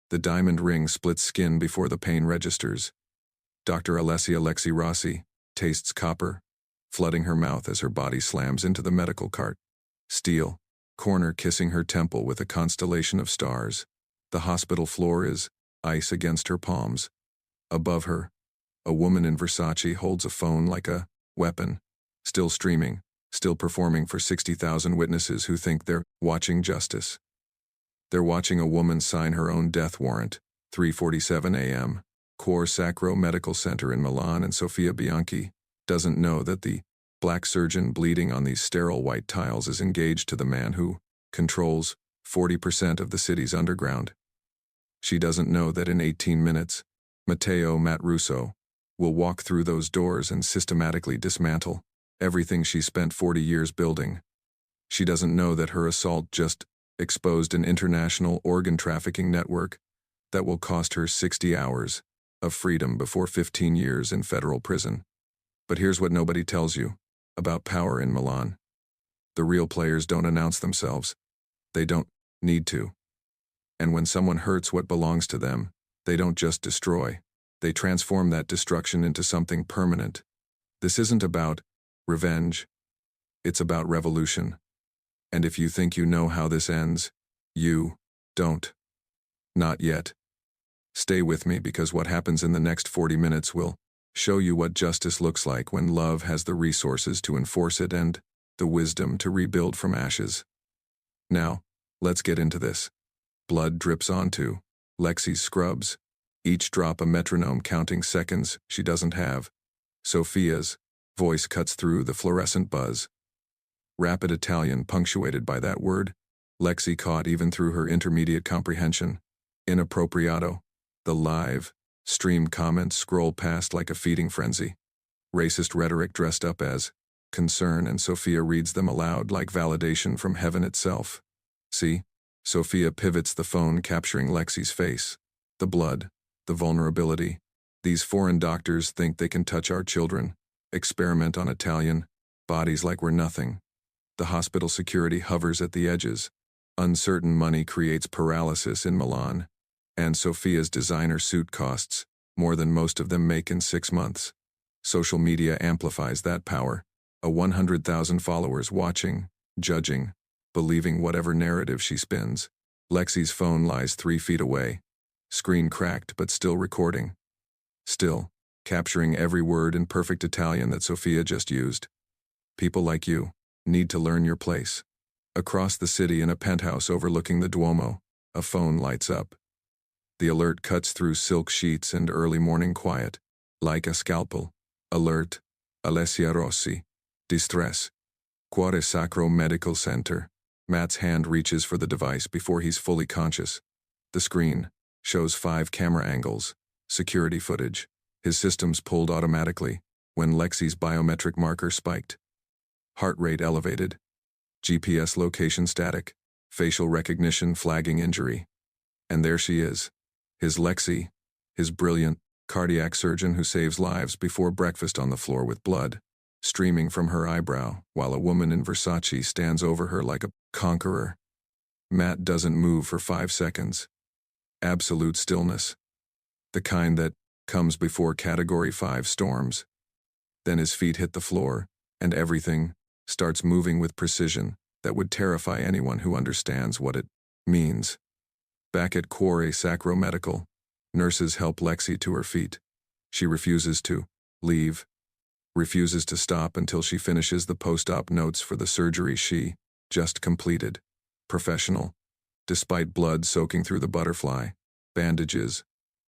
The diamond ring splits skin before the pain registers. Dr. Alessia Lexi Rossi tastes copper, flooding her mouth as her body slams into the medical cart. Steel, corner kissing her temple with a constellation of stars. The hospital floor is ice against her palms. Above her, a woman in Versace holds a phone like a weapon, still streaming, still performing for 60,000 witnesses who think they're watching justice. They're watching a woman sign her own death warrant, 3:47 a.m., Cor Sacro Medical Center in Milan, and Sofia Bianchi doesn't know that the black surgeon bleeding on these sterile white tiles is engaged to the man who controls 40% of the city's underground. She doesn't know that in 18 minutes, Matt Russo, will walk through those doors and systematically dismantle everything she spent 40 years building. She doesn't know that her assault just exposed an international organ trafficking network that will cost her 60 hours of freedom before 15 years in federal prison. But here's what nobody tells you about power in Milan. The real players don't announce themselves. They don't need to. And when someone hurts what belongs to them, they don't just destroy. They transform that destruction into something permanent. This isn't about revenge. It's about revolution. And if you think you know how this ends, you don't. Not yet. Stay with me, because what happens in the next 40 minutes will show you what justice looks like when love has the resources to enforce it and the wisdom to rebuild from ashes. Now, let's get into this. Blood drips onto Lexi's scrubs, each drop a metronome counting seconds she doesn't have. Sofia's voice cuts through the fluorescent buzz. Rapid Italian punctuated by that word, Lexi caught even through her intermediate comprehension. Inappropriato. The live stream comments scroll past like a feeding frenzy. Racist rhetoric dressed up as concern, and Sofia reads them aloud like validation from heaven itself. See? Sofia pivots the phone, capturing Lexi's face. The blood, the vulnerability. These foreign doctors think they can touch our children, experiment on Italian bodies like we're nothing. The hospital security hovers at the edges. Uncertain money creates paralysis in Milan, and Sofia's designer suit costs more than most of them make in 6 months. Social media amplifies that power. 100,000 followers watching, judging, believing whatever narrative she spins. Lexi's phone lies 3 feet away. Screen cracked but still recording. Still, capturing every word in perfect Italian that Sofia just used. People like you need to learn your place. Across the city, in a penthouse overlooking the Duomo, a phone lights up. The alert cuts through silk sheets and early morning quiet. Like a scalpel. Alert. Alessia Rossi. Distress. Cuore Sacro Medical Center. Matt's hand reaches for the device before he's fully conscious. The screen shows 5 camera angles, security footage. His systems pulled automatically when Lexi's biometric marker spiked. Heart rate elevated. GPS location static. Facial recognition flagging injury. And there she is. His Lexi, his brilliant cardiac surgeon who saves lives before breakfast on the floor with blood streaming from her eyebrow, while a woman in Versace stands over her like a conqueror. Matt doesn't move for 5 seconds. Absolute stillness. The kind that comes before Category 5 storms. Then his feet hit the floor, and everything starts moving with precision that would terrify anyone who understands what it means. Back at Cuore Sacro Medical, nurses help Lexi to her feet. She refuses to leave. Refuses to stop until she finishes the post-op notes for the surgery she just completed. Professional. Despite blood soaking through the butterfly, bandages,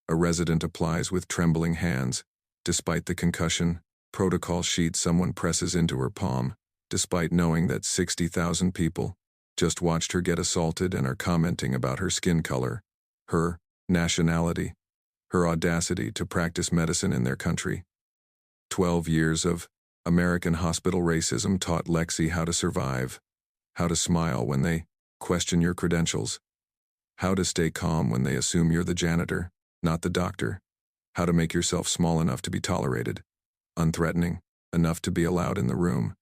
a resident applies with trembling hands. Despite the concussion, protocol sheet someone presses into her palm, despite knowing that 60,000 people just watched her get assaulted and are commenting about her skin color, her nationality, her audacity to practice medicine in their country. 12 years of American hospital racism taught Lexi how to survive, how to smile when they question your credentials, how to stay calm when they assume you're the janitor, not the doctor, how to make yourself small enough to be tolerated, unthreatening enough to be allowed in the room.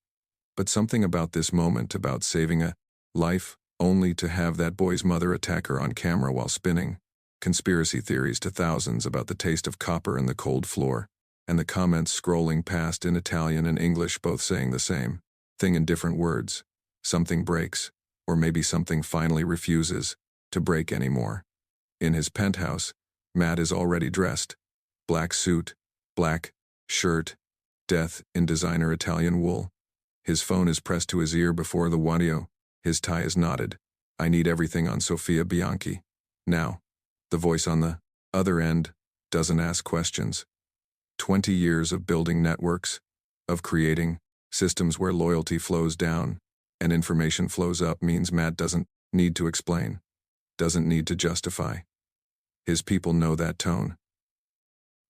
But something about this moment, about saving a life, only to have that boy's mother attack her on camera while spinning, conspiracy theories to thousands about the taste of copper in the cold floor, and the comments scrolling past in Italian and English both saying the same thing in different words. Something breaks, or maybe something finally refuses to break anymore. In his penthouse, Matt is already dressed. Black suit, black shirt, death in designer Italian wool. His phone is pressed to his ear before the audio. His tie is knotted. I need everything on Sofia Bianchi. Now. The voice on the other end doesn't ask questions. 20 years of building networks, of creating systems where loyalty flows down and information flows up means Matt doesn't need to explain, doesn't need to justify. His people know that tone.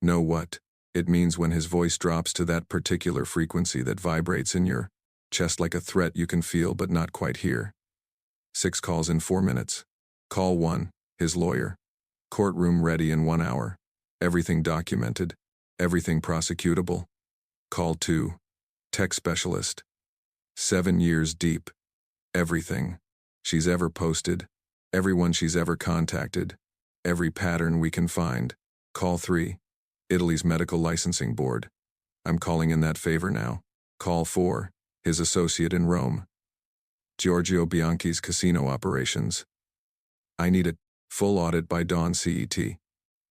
Know what it means when his voice drops to that particular frequency that vibrates in your chest like a threat you can feel but not quite hear. 6 calls in 4 minutes. Call 1, his lawyer. Courtroom ready in 1 hour. Everything documented. Everything prosecutable. Call 2, tech specialist. 7 years deep. Everything she's ever posted. Everyone she's ever contacted. Every pattern we can find. Call 3, Italy's medical licensing board. I'm calling in that favor now. Call 4, his associate in Rome. Giorgio Bianchi's casino operations. I need a full audit by dawn CET.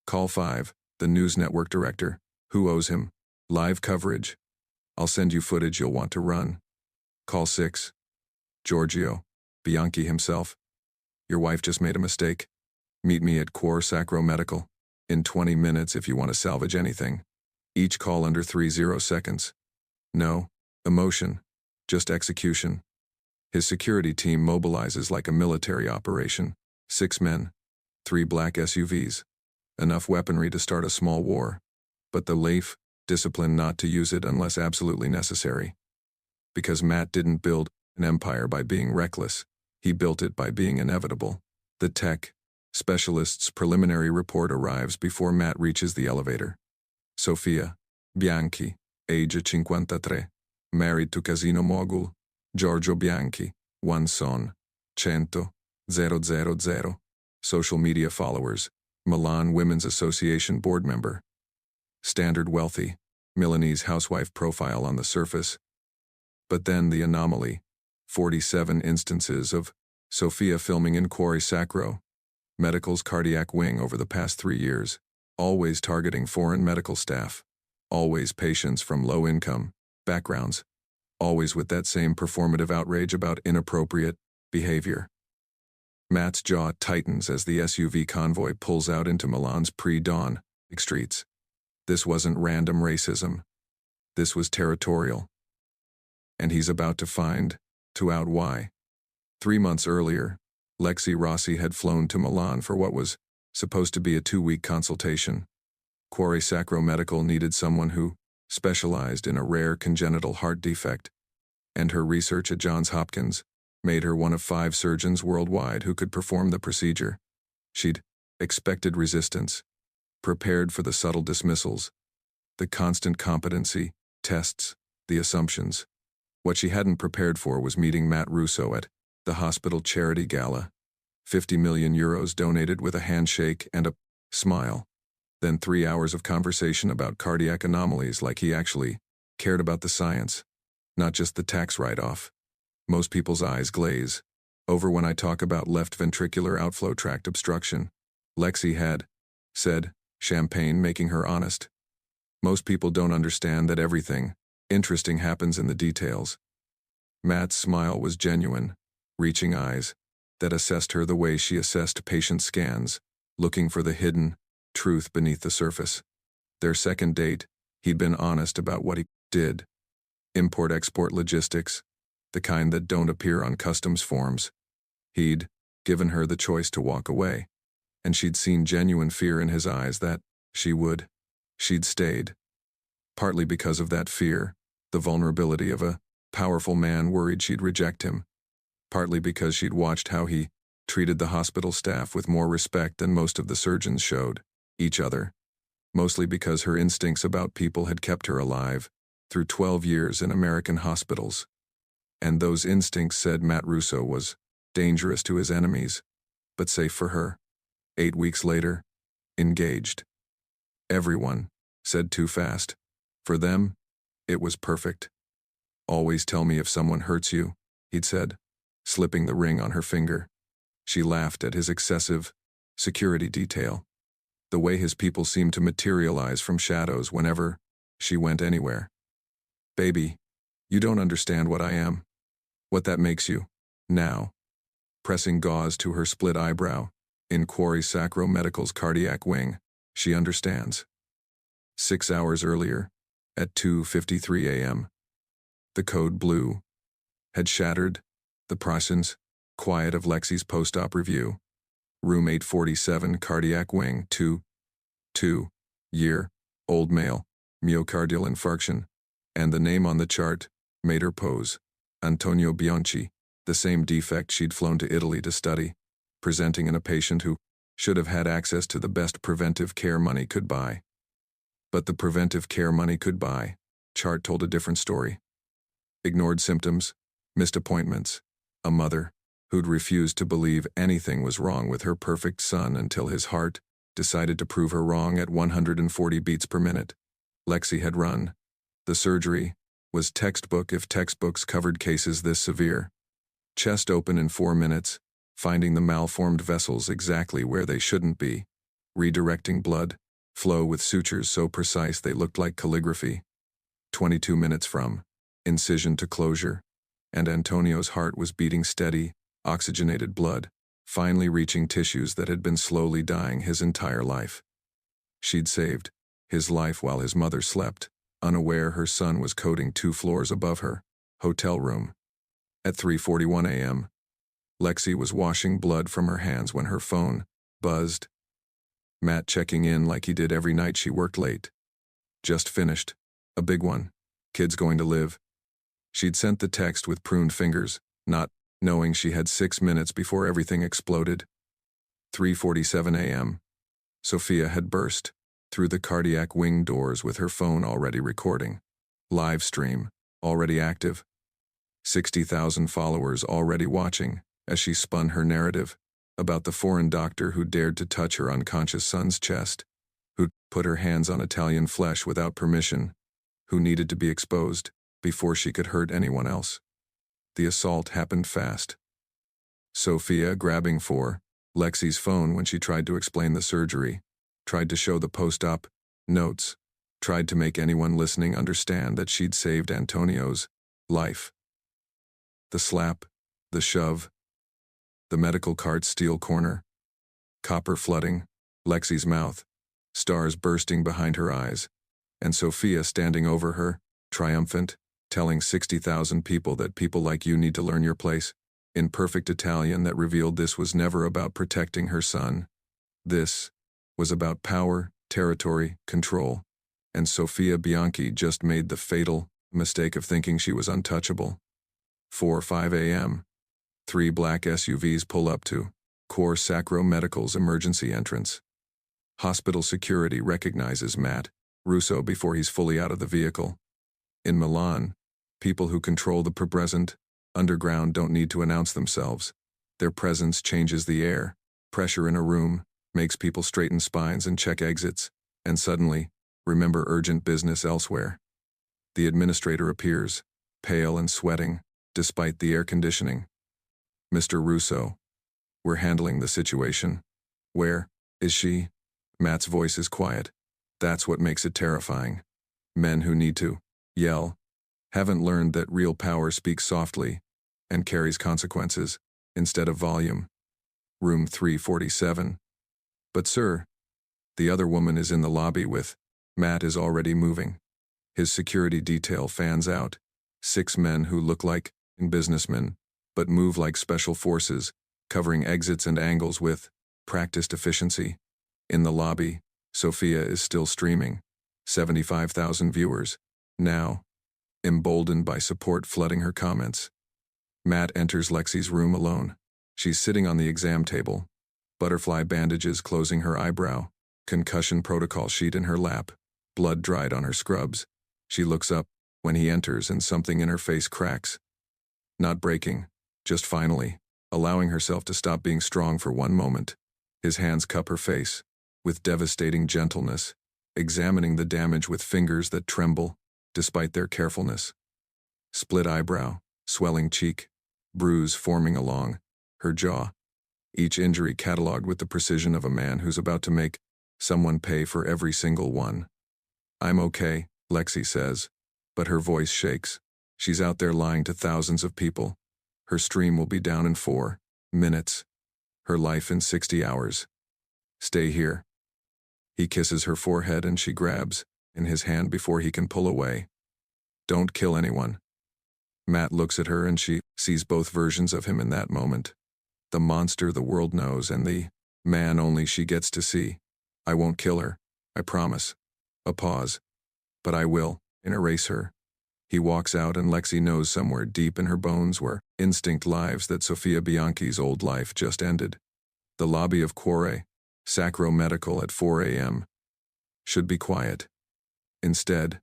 Call 5, the news network director. Who owes him? Live coverage. I'll send you footage you'll want to run. Call 6, Giorgio Bianchi himself. Your wife just made a mistake. Meet me at Cuore Sacro Medical in 20 minutes if you want to salvage anything. Each call under 30 seconds. No emotion, just execution. His security team mobilizes like a military operation. 6 men, 3 black SUVs. Enough weaponry to start a small war. But the discipline not to use it unless absolutely necessary. Because Matt didn't build an empire by being reckless. He built it by being inevitable. The tech specialist's preliminary report arrives before Matt reaches the elevator. Sofia Bianchi, age 53, married to casino mogul Giorgio Bianchi, 1 son, 100,000, social media followers, Milan Women's Association board member. Standard wealthy, Milanese housewife profile on the surface. But then the anomaly, 47 instances of Sofia filming in Cuore Sacro Medical's cardiac wing over the past 3 years, always targeting foreign medical staff, always patients from low-income backgrounds, always with that same performative outrage about inappropriate behavior. Matt's jaw tightens as the SUV convoy pulls out into Milan's pre-dawn streets. This wasn't random racism. This was territorial. And he's about to find out why. 3 months earlier, Lexi Rossi had flown to Milan for what was supposed to be a 2-week consultation. Cuore Sacro Medical needed someone who specialized in a rare congenital heart defect, and her research at Johns Hopkins made her one of 5 surgeons worldwide who could perform the procedure. She'd expected resistance, prepared for the subtle dismissals, the constant competency tests, the assumptions. What she hadn't prepared for was meeting Matt Russo at the hospital charity gala. 50 million euros donated with a handshake and a smile. Then 3 hours of conversation about cardiac anomalies like he actually cared about the science, not just the tax write-off. Most people's eyes glaze over when I talk about left ventricular outflow tract obstruction. Lexi had said, champagne making her honest. Most people don't understand that everything interesting happens in the details. Matt's smile was genuine, reaching eyes that assessed her the way she assessed patient scans, looking for the hidden truth beneath the surface. Their second date, he'd been honest about what he did. Import-export logistics, the kind that don't appear on customs forms. He'd given her the choice to walk away, and she'd seen genuine fear in his eyes that she'd stayed. Partly because of that fear, the vulnerability of a powerful man worried she'd reject him. Partly because she'd watched how he treated the hospital staff with more respect than most of the surgeons showed each other. Mostly because her instincts about people had kept her alive through 12 years in American hospitals. And those instincts said Matt Russo was dangerous to his enemies, but safe for her. 8 weeks later, engaged. Everyone said too fast. For them, it was perfect. Always tell me if someone hurts you, he'd said, slipping the ring on her finger. She laughed at his excessive security detail. The way his people seemed to materialize from shadows whenever she went anywhere. Baby, you don't understand what I am. What that makes you. Now. Pressing gauze to her split eyebrow, in Quarry Sacro Medical's cardiac wing, she understands. 6 hours earlier, at 2:53 a.m., the code blue had shattered the Prussians' quiet of Lexi's post-op review. Room 847, cardiac wing, 2-year-old male, myocardial infarction, and the name on the chart made her pose. Antonio Bianchi, the same defect she'd flown to Italy to study, presenting in a patient who should have had access to the best preventive care money could buy. But the preventive care money could buy chart told a different story. Ignored symptoms, missed appointments, a mother who'd refused to believe anything was wrong with her perfect son until his heart decided to prove her wrong at 140 beats per minute. Lexi had run. The surgery was textbook if textbooks covered cases this severe. Chest open in 4 minutes, finding the malformed vessels exactly where they shouldn't be, redirecting blood flow with sutures so precise they looked like calligraphy. 22 minutes from incision to closure, and Antonio's heart was beating steady, oxygenated blood, finally reaching tissues that had been slowly dying his entire life. She'd saved his life while his mother slept, unaware her son was coding 2 floors above her hotel room. At 3:41 a.m., Lexi was washing blood from her hands when her phone buzzed. Matt checking in like he did every night she worked late. Just finished. A big one. Kid's going to live. She'd sent the text with pruned fingers, not knowing she had 6 minutes before everything exploded. 3:47 a.m. Sophia had burst through the cardiac wing doors with her phone already recording. Live stream, already active. 60,000 followers already watching as she spun her narrative about the foreign doctor who dared to touch her unconscious son's chest, who'd put her hands on Italian flesh without permission, who needed to be exposed before she could hurt anyone else. The assault happened fast. Sophia grabbing for Lexi's phone when she tried to explain the surgery, tried to show the post-op notes, tried to make anyone listening understand that she'd saved Antonio's life. The slap, the shove, the medical cart's steel corner, copper flooding Lexi's mouth, stars bursting behind her eyes, and Sophia standing over her, triumphant, telling 60,000 people that people like you need to learn your place, in perfect Italian that revealed this was never about protecting her son. This was about power, territory, control, and Sophia Bianchi just made the fatal mistake of thinking she was untouchable. 4:05 a.m. 3 black SUVs pull up to Quarry Sacro Medical's emergency entrance. Hospital security recognizes Matt Russo before he's fully out of the vehicle. In Milan, people who control the present underground don't need to announce themselves. Their presence changes the air. Pressure in a room makes people straighten spines and check exits, and suddenly, remember urgent business elsewhere. The administrator appears, pale and sweating, despite the air conditioning. Mr. Russo, we're handling the situation. Where is she? Matt's voice is quiet. That's what makes it terrifying. Men who need to yell haven't learned that real power speaks softly and carries consequences instead of volume. Room 347. But sir, the other woman is in the lobby with Matt is already moving. His security detail fans out. 6 men who look like businessmen, but move like special forces, covering exits and angles with practiced efficiency. In the lobby, Sophia is still streaming. 75,000 viewers. Now, emboldened by support flooding her comments. Matt enters Lexi's room alone. She's sitting on the exam table. Butterfly bandages closing her eyebrow. Concussion protocol sheet in her lap. Blood dried on her scrubs. She looks up when he enters and something in her face cracks. Not breaking, just finally, allowing herself to stop being strong for one moment. His hands cup her face. with devastating gentleness, examining the damage with fingers that tremble, despite their carefulness. Split eyebrow, swelling cheek, bruise forming along her jaw, each injury catalogued with the precision of a man who's about to make someone pay for every single one. "I'm okay," Lexi says, but her voice shakes. She's out there lying to thousands of people. Her stream will be down in 4 minutes. Her life in 60 hours. "Stay here." He kisses her forehead and she grabs in his hand before he can pull away. "Don't kill anyone." Matt looks at her and she sees both versions of him in that moment. The monster the world knows and the man only she gets to see. "I won't kill her, I promise." A pause. "But I will, and erase her." He walks out and Lexi knows somewhere deep in her bones were instinct lives that Sofia Bianchi's old life just ended. The lobby of Cuore, Sacro Medical at 4 a.m. should be quiet. Instead,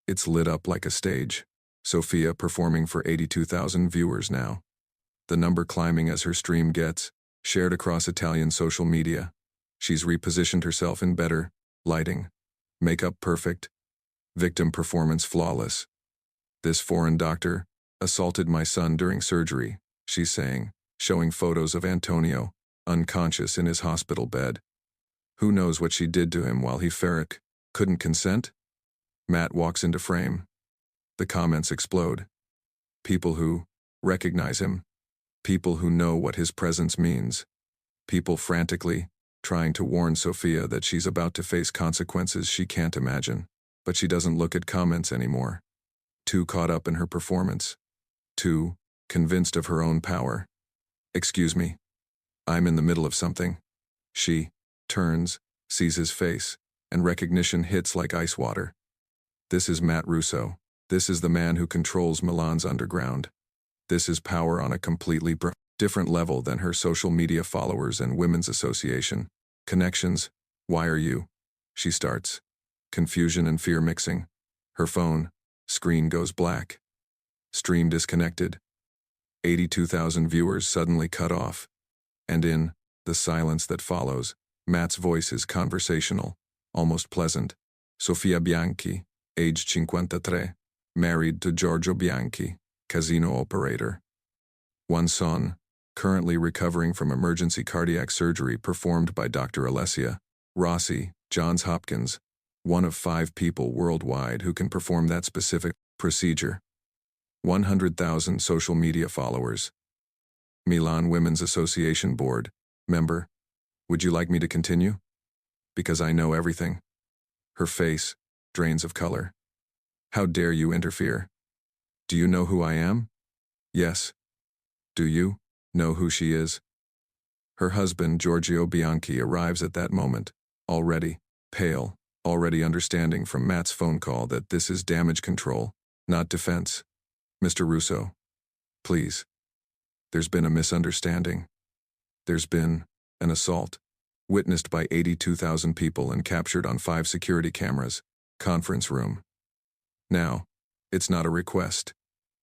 it's lit up like a stage. Sofia performing for 82,000 viewers now. The number climbing as her stream gets shared across Italian social media. She's repositioned herself in better lighting. Makeup perfect. Victim performance flawless. "This foreign doctor assaulted my son during surgery," she's saying, showing photos of Antonio, unconscious in his hospital bed. Who knows what she did to him while he couldn't consent? Matt walks into frame. The comments explode. People who recognize him. People who know what his presence means. People frantically trying to warn Sofia that she's about to face consequences she can't imagine. But she doesn't look at comments anymore. Too caught up in her performance. Too convinced of her own power. "Excuse me. I'm in the middle of something." She turns, sees his face, and recognition hits like ice water. This is Matt Russo. This is the man who controls Milan's underground. This is power on a completely different level than her social media followers and women's association. Connections. "Why are you?" she starts. Confusion and fear mixing. Her phone screen goes black. Stream disconnected. 82,000 viewers suddenly cut off. And in the silence that follows, Matt's voice is conversational, almost pleasant. "Sofia Bianchi, age 53, married to Giorgio Bianchi, casino operator. One son, currently recovering from emergency cardiac surgery performed by Dr. Alessia Rossi, Johns Hopkins, one of 5 people worldwide who can perform that specific procedure. 100,000 social media followers. Milan Women's Association Board member. Would you like me to continue? Because I know everything." Her face drains of color. "How dare you interfere? Do you know who I am?" "Yes." "Do you know who she is?" Her husband, Giorgio Bianchi, arrives at that moment, already pale, already understanding from Matt's phone call that this is damage control, not defense. "Mr. Russo, please. There's been a misunderstanding. There's been an assault, witnessed by 82,000 people and captured on 5 security cameras. Conference room." Now, it's not a request.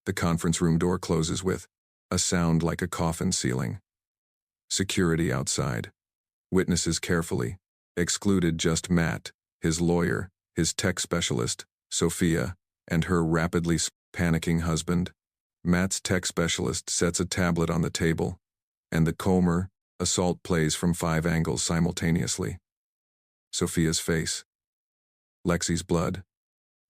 The conference room door closes with a sound like a coffin ceiling. Security outside. Witnesses carefully. Excluded just Matt, his lawyer, his tech specialist, Sofia, and her rapidly panicking husband. Matt's tech specialist sets a tablet on the table, and the Comer assault plays from 5 angles simultaneously. Sofia's face. Lexi's blood.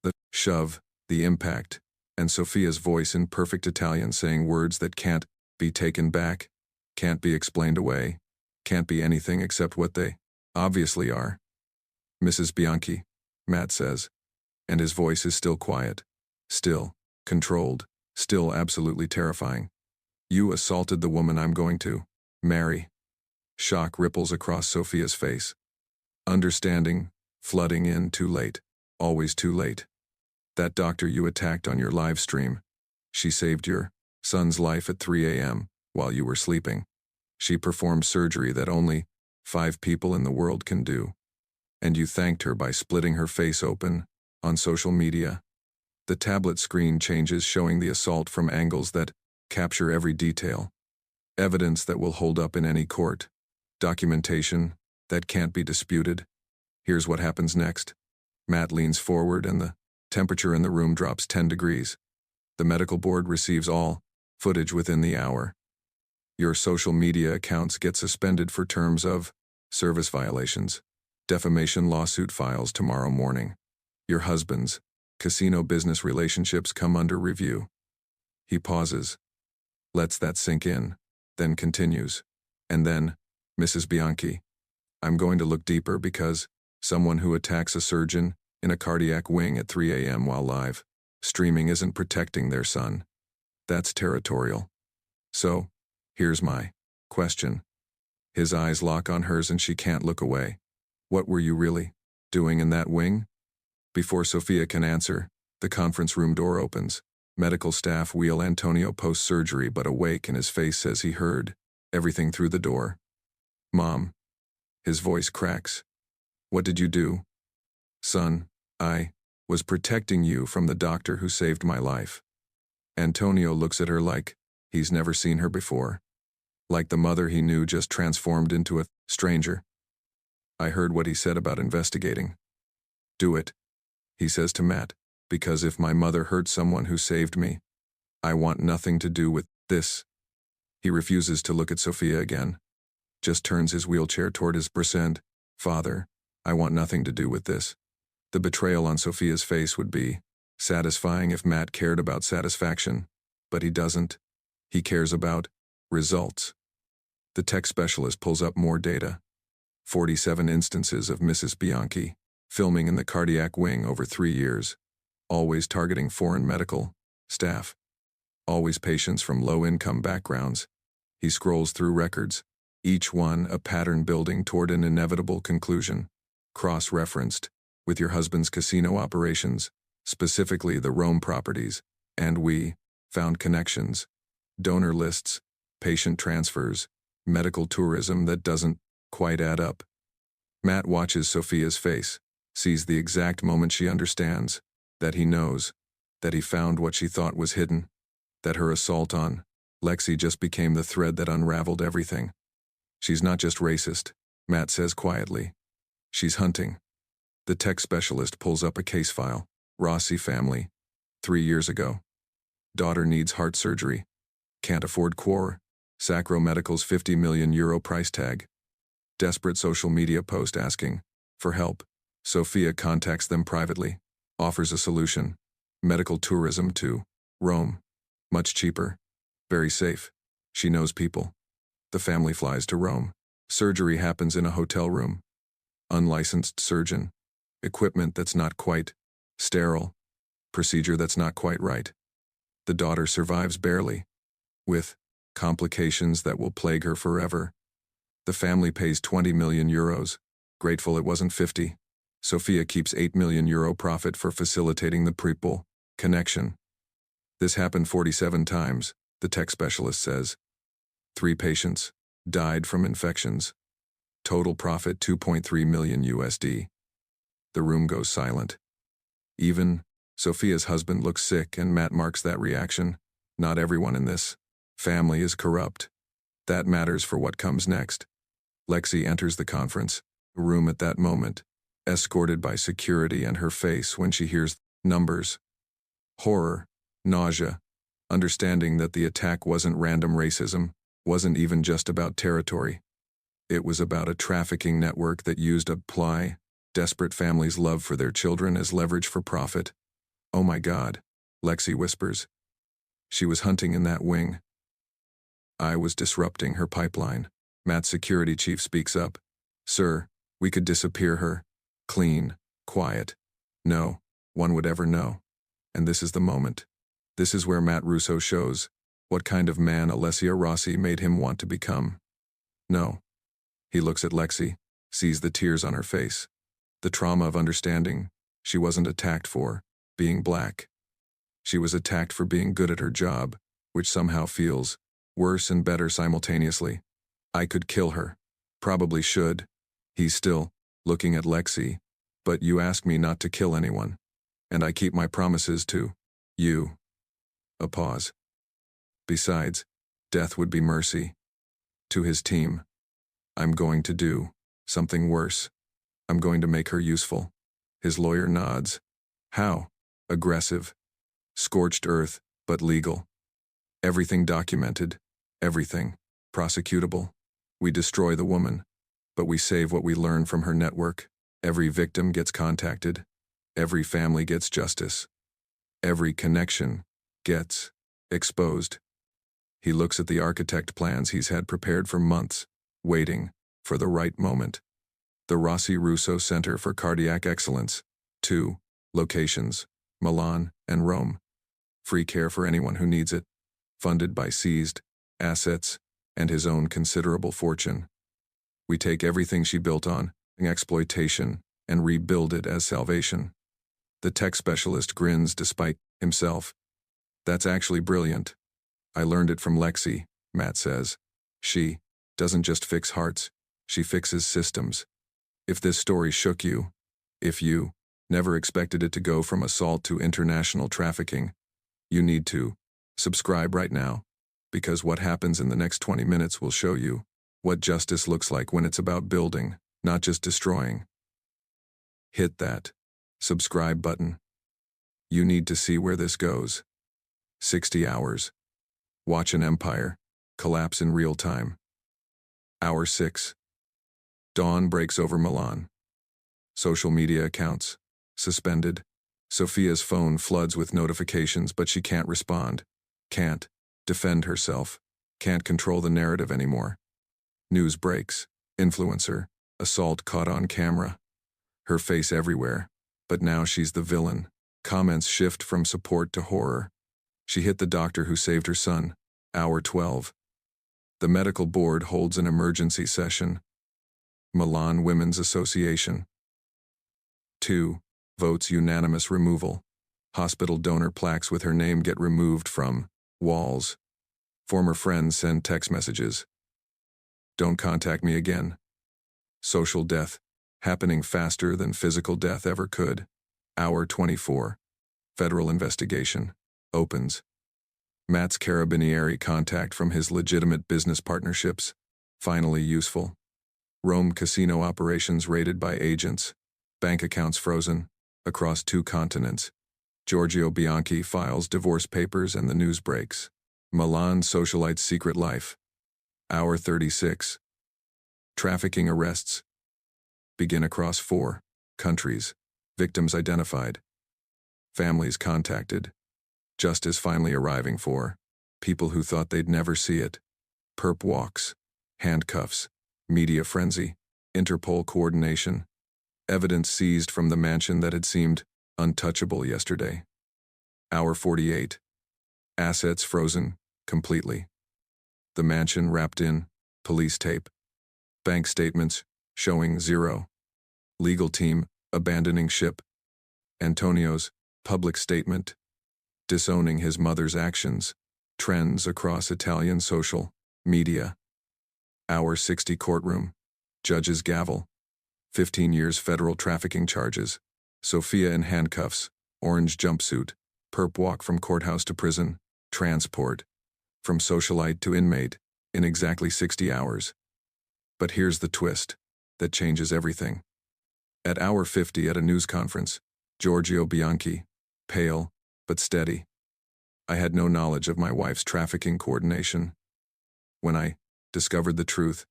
The shove, the impact, and Sofia's voice in perfect Italian saying words that can't be taken back, can't be explained away, can't be anything except what they obviously are. "Mrs. Bianchi," Matt says, and his voice is still quiet, still controlled, still absolutely terrifying. "You assaulted the woman I'm going to marry." Shock ripples across Sofia's face. Understanding, flooding in too late, always too late. "That doctor you attacked on your live stream, she saved your son's life at 3 a.m. while you were sleeping. She performed surgery that only 5 people in the world can do. And you thanked her by splitting her face open on social media." The tablet screen changes, showing the assault from angles that capture every detail. Evidence that will hold up in any court. Documentation That can't be disputed. Here's what happens next. Matt leans forward and the temperature in the room drops 10 degrees. The medical board receives all footage within the hour. Your social media accounts get suspended for terms of service violations. Defamation lawsuit files tomorrow morning. Your husband's casino business relationships come under review. He pauses, lets that sink in, then continues. And then, Mrs. Bianchi, I'm going to look deeper because someone who attacks a surgeon in a cardiac wing at 3 a.m. while live streaming isn't protecting their son. That's territorial. So, here's my question. His eyes lock on hers and she can't look away. What were you really doing in that wing? Before Sophia can answer, the conference room door opens. Medical staff wheel Antonio post-surgery but awake and his face says he heard everything through the door. Mom. His voice cracks. What did you do? Son, I was protecting you from the doctor who saved my life. Antonio looks at her like he's never seen her before. Like the mother he knew just transformed into a stranger. I heard what he said about investigating. Do it, he says to Matt, because if my mother hurt someone who saved me, I want nothing to do with this. He refuses to look at Sophia again. Just turns his wheelchair toward his breast. Father, I want nothing to do with this. The betrayal on Sophia's face would be satisfying if Matt cared about satisfaction, but he doesn't. He cares about results. The tech specialist pulls up more data. 47 instances of Mrs. Bianchi filming in the cardiac wing over 3 years, always targeting foreign medical staff, always patients from low-income backgrounds. He scrolls through records, each one a pattern building toward an inevitable conclusion, cross-referenced with your husband's casino operations, specifically the Rome properties, and we found connections, donor lists, patient transfers, medical tourism that doesn't quite add up. Matt watches Sophia's face, sees the exact moment she understands, that he knows, that he found what she thought was hidden, that her assault on Lexi just became the thread that unraveled everything. She's not just racist, Matt says quietly. She's hunting. The tech specialist pulls up a case file. Rossi family. 3 years ago. Daughter needs heart surgery. Can't afford core. Sacro Medical's €50 million price tag. Desperate social media post asking for help. Sophia contacts them privately. Offers a solution. Medical tourism to Rome. Much cheaper. Very safe. She knows people. The family flies to Rome. Surgery happens in a hotel room. Unlicensed surgeon. Equipment that's not quite sterile. Procedure that's not quite right. The daughter survives barely. With complications that will plague her forever. The family pays €20 million. Grateful it wasn't 50. Sophia keeps €8 million profit for facilitating the people connection. This happened 47 times, the tech specialist says. 3 patients died from infections. Total profit $2.3 million. The room goes silent. Even Sophia's husband looks sick and Matt marks that reaction. Not everyone in this family is corrupt. That matters for what comes next. Lexi enters the conference room at that moment, escorted by security, and her face when she hears numbers. Horror, nausea, understanding that the attack wasn't random racism, wasn't even just about territory. It was about a trafficking network that used a desperate families' love for their children as leverage for profit. Oh my God, Lexi whispers. She was hunting in that wing. I was disrupting her pipeline. Matt's security chief speaks up. Sir, we could disappear her. Clean, quiet. No one would ever know. And this is the moment. This is where Matt Russo shows what kind of man Alessia Rossi made him want to become. No. He looks at Lexi, sees the tears on her face. The trauma of understanding she wasn't attacked for being black. She was attacked for being good at her job, which somehow feels worse and better simultaneously. I could kill her. Probably should. He's still looking at Lexi. But you ask me not to kill anyone. And I keep my promises to you. A pause. Besides, death would be mercy. To his team. I'm going to do Something worse. I'm going to make her useful. His lawyer nods. How? Aggressive. Scorched earth, but legal. Everything documented. Everything. Prosecutable. We destroy the woman, but we save what we learn from her network. Every victim gets contacted. Every family gets justice. Every connection gets exposed. He looks at the architect plans he's had prepared for months, waiting for the right moment. The Rossi Russo Center for Cardiac Excellence. 2 locations, Milan and Rome. Free care for anyone who needs it. Funded by seized assets and his own considerable fortune. We take everything she built on, exploitation, and rebuild it as salvation. The tech specialist grins despite himself. That's actually brilliant. I learned it from Lexi, Matt says. She doesn't just fix hearts, she fixes systems. If this story shook you, if you never expected it to go from assault to international trafficking, you need to subscribe right now, because what happens in the next 20 minutes will show you what justice looks like when it's about building, not just destroying. Hit that subscribe button. You need to see where this goes. 60 hours. Watch an empire collapse in real time. Hour 6. Dawn breaks over Milan. Social media accounts suspended. Sophia's phone floods with notifications, but she can't respond, can't defend herself, can't control the narrative anymore. News breaks. Influencer. Assault caught on camera. Her face everywhere. But now she's the villain. Comments shift from support to horror. She hit the doctor who saved her son. Hour 12. The medical board holds an emergency session. Milan Women's Association. 2 votes unanimous removal. Hospital donor plaques with her name get removed from walls. Former friends send text messages. Don't contact me again. Social death, happening faster than physical death ever could. Hour 24. Federal investigation opens. Matt's carabinieri contact from his legitimate business partnerships, finally useful. Rome casino operations raided by agents. Bank accounts frozen, across 2 continents. Giorgio Bianchi files divorce papers and the news breaks. Milan socialite's secret life. Hour 36. Trafficking arrests begin across 4 countries. Victims identified. Families contacted. Justice finally arriving for people who thought they'd never see it. Perp walks, handcuffs, media frenzy, Interpol coordination. Evidence seized from the mansion that had seemed untouchable yesterday. Hour 48. Assets frozen completely. The mansion wrapped in police tape. Bank statements showing 0. Legal team abandoning ship. Antonio's public statement disowning his mother's actions. Trends across Italian social media. Hour 60 courtroom. Judge's gavel. 15 years federal trafficking charges. Sophia in handcuffs. Orange jumpsuit. Perp walk from courthouse to prison. Transport. From socialite to inmate. In exactly 60 hours. But here's the twist that changes everything. At hour 50 at a news conference, Giorgio Bianchi, pale but steady. I had no knowledge of my wife's trafficking coordination. When I discovered the truth,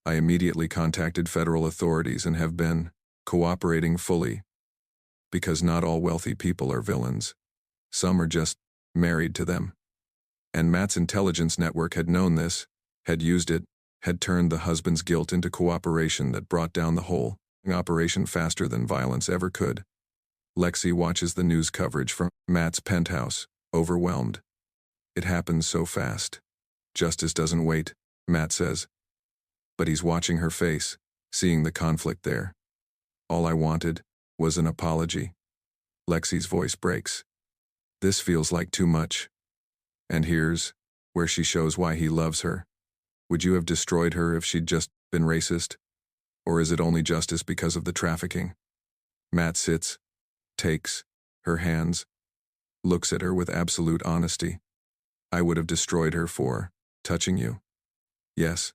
I immediately contacted federal authorities and have been cooperating fully. Because not all wealthy people are villains. Some are just married to them. And Matt's intelligence network had known this, had used it, had turned the husband's guilt into cooperation that brought down the whole operation faster than violence ever could. Lexi watches the news coverage from Matt's penthouse, overwhelmed. It happens so fast. Justice doesn't wait, Matt says. But he's watching her face, seeing the conflict there. All I wanted was an apology. Lexi's voice breaks. This feels like too much. And here's where she shows why he loves her. Would you have destroyed her if she'd just been racist? Or is it only justice because of the trafficking? Matt sits, takes her hands, looks at her with absolute honesty. I would have destroyed her for touching you. Yes.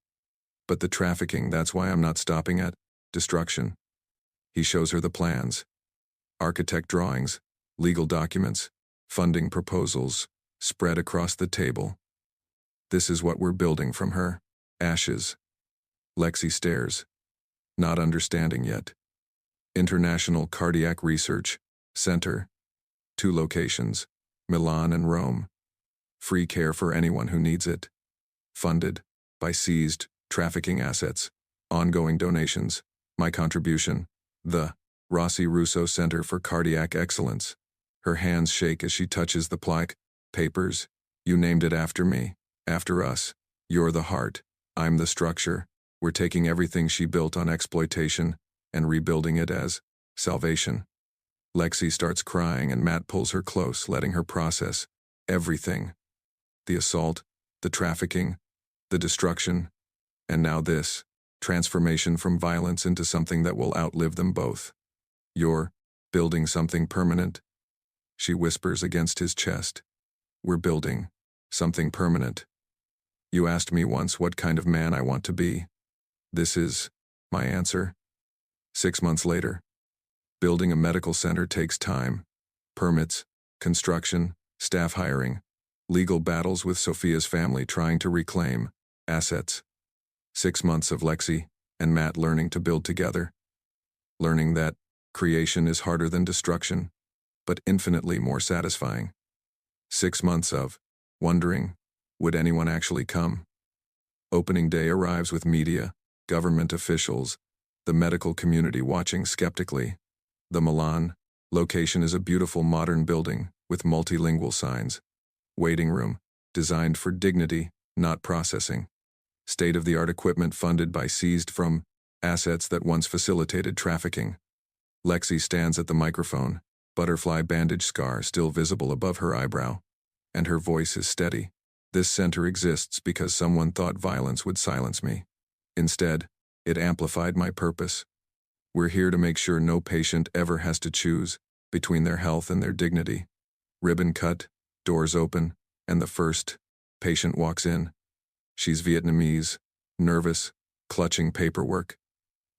But the trafficking, that's why I'm not stopping at destruction. He shows her the plans. Architect drawings, legal documents, funding proposals, spread across the table. This is what we're building from her. Ashes. Lexi stares, not understanding yet. International Cardiac Research Center. 2 locations, Milan and Rome. Free care for anyone who needs it. Funded by seized trafficking assets. Ongoing donations. My contribution. The Rossi Russo Center for Cardiac Excellence. Her hands shake as she touches the plaque. Papers. You named it after me. After us. You're the heart. I'm the structure. We're taking everything she built on exploitation and rebuilding it as salvation. Lexi starts crying and Matt pulls her close, letting her process everything. The assault, the trafficking, the destruction, and now this, transformation from violence into something that will outlive them both. You're building something permanent, she whispers against his chest. We're building something permanent. You asked me once what kind of man I want to be. This is my answer. 6 months later. Building a medical center takes time. Permits, construction, staff hiring, legal battles with Sophia's family trying to reclaim assets. 6 months of Lexi and Matt learning to build together. Learning that creation is harder than destruction, but infinitely more satisfying. 6 months of wondering, would anyone actually come? Opening day arrives with media, government officials, the medical community watching skeptically. The Milan location is a beautiful modern building with multilingual signs. Waiting room, designed for dignity, not processing. State-of-the-art equipment funded by seized from assets that once facilitated trafficking. Lexi stands at the microphone, butterfly bandage scar still visible above her eyebrow. And her voice is steady. This center exists because someone thought violence would silence me. Instead, it amplified my purpose. We're here to make sure no patient ever has to choose between their health and their dignity. Ribbon cut, doors open, and the first patient walks in. She's Vietnamese, nervous, clutching paperwork.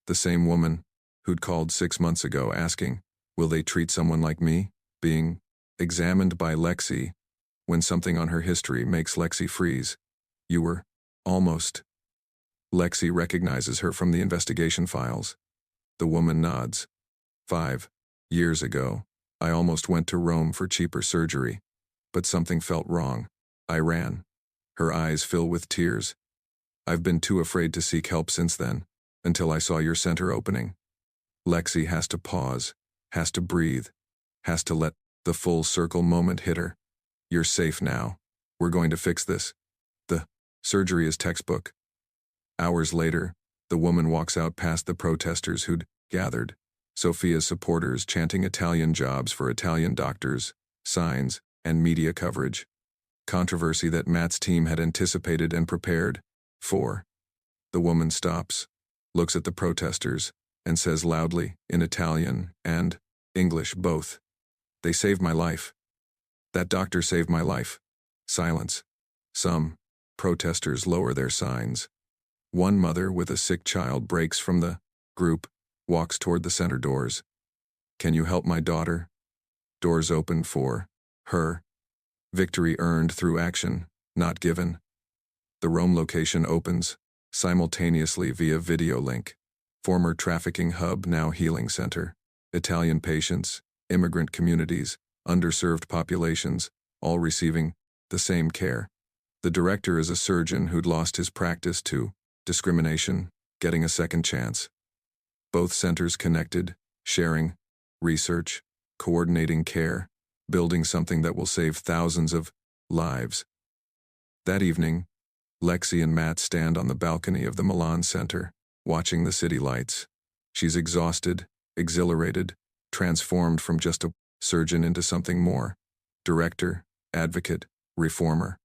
The same woman who'd called 6 months ago asking, will they treat someone like me? Being examined by Lexi when something on her history makes Lexi freeze. You were almost. Lexi recognizes her from the investigation files. The woman nods. 5 years ago, I almost went to Rome for cheaper surgery, but something felt wrong. I ran. Her eyes fill with tears. I've been too afraid to seek help since then, until I saw your center opening. Lexi has to pause, has to breathe, has to let the full circle moment hit her. You're safe now. We're going to fix this. The surgery is textbook. Hours later, the woman walks out past the protesters who'd gathered. Sophia's supporters chanting Italian jobs for Italian doctors, signs, and media coverage. Controversy that Matt's team had anticipated and prepared for. The woman stops, looks at the protesters, and says loudly, in Italian and English both, "They saved my life. That doctor saved my life." Silence. Some protesters lower their signs. One mother with a sick child breaks from the group, walks toward the center doors. "Can you help my daughter?" Doors open for her. Victory earned through action, not given. The Rome location opens, simultaneously via video link. Former trafficking hub, now healing center. Italian patients, immigrant communities, underserved populations, all receiving the same care. The director is a surgeon who'd lost his practice to discrimination, getting a second chance. Both centers connected, sharing research, coordinating care, building something that will save thousands of lives. That evening, Lexi and Matt stand on the balcony of the Milan Center, watching the city lights. She's exhausted, exhilarated, transformed from just a surgeon into something more. Director, advocate, reformer.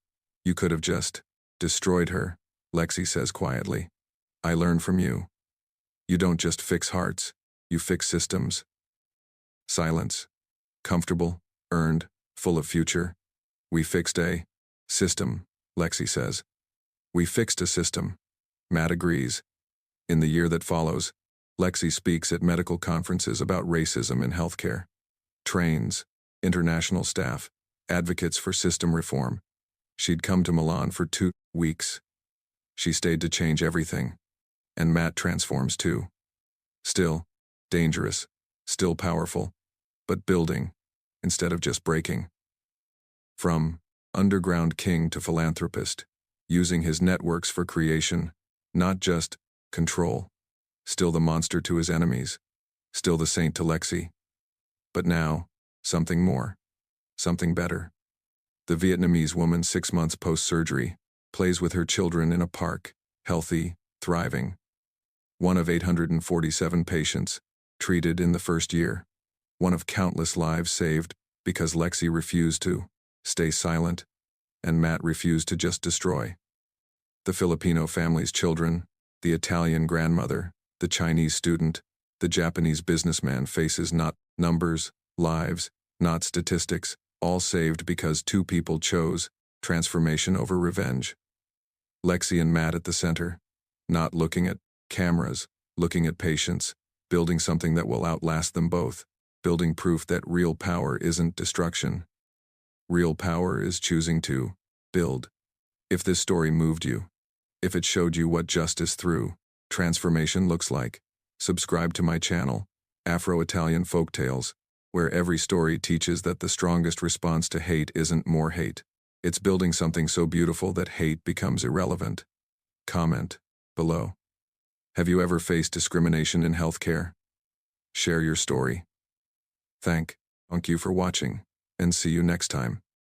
You could have just destroyed her, Lexi says quietly. I learn from you. You don't just fix hearts, you fix systems. Silence. Comfortable, earned, full of future. We fixed a system, Lexi says. We fixed a system. Matt agrees. In the year that follows, Lexi speaks at medical conferences about racism in healthcare, trains international staff, advocates for system reform. She'd come to Milan for 2 weeks. She stayed to change everything. And Matt transforms too. Still dangerous, still powerful, but building instead of just breaking. From underground king to philanthropist, using his networks for creation, not just control. Still the monster to his enemies, still the saint to Lexi. But now, something more, something better. The Vietnamese woman 6 months post-surgery plays with her children in a park, healthy, thriving. One of 847 patients treated in the first year. One of countless lives saved because Lexi refused to stay silent and Matt refused to just destroy. The Filipino family's children, the Italian grandmother, the Chinese student, the Japanese businessman faces not numbers, lives, not statistics, all saved because 2 people chose transformation over revenge. Lexi and Matt at the center, not looking at cameras, looking at patients, building something that will outlast them both, building proof that real power isn't destruction. Real power is choosing to build. If this story moved you, if it showed you what justice through transformation looks like, subscribe to my channel, Afro-Italian Folktales, where every story teaches that the strongest response to hate isn't more hate. It's building something so beautiful that hate becomes irrelevant. Comment below. Have you ever faced discrimination in healthcare? Share your story. Thank you for watching, and see you next time.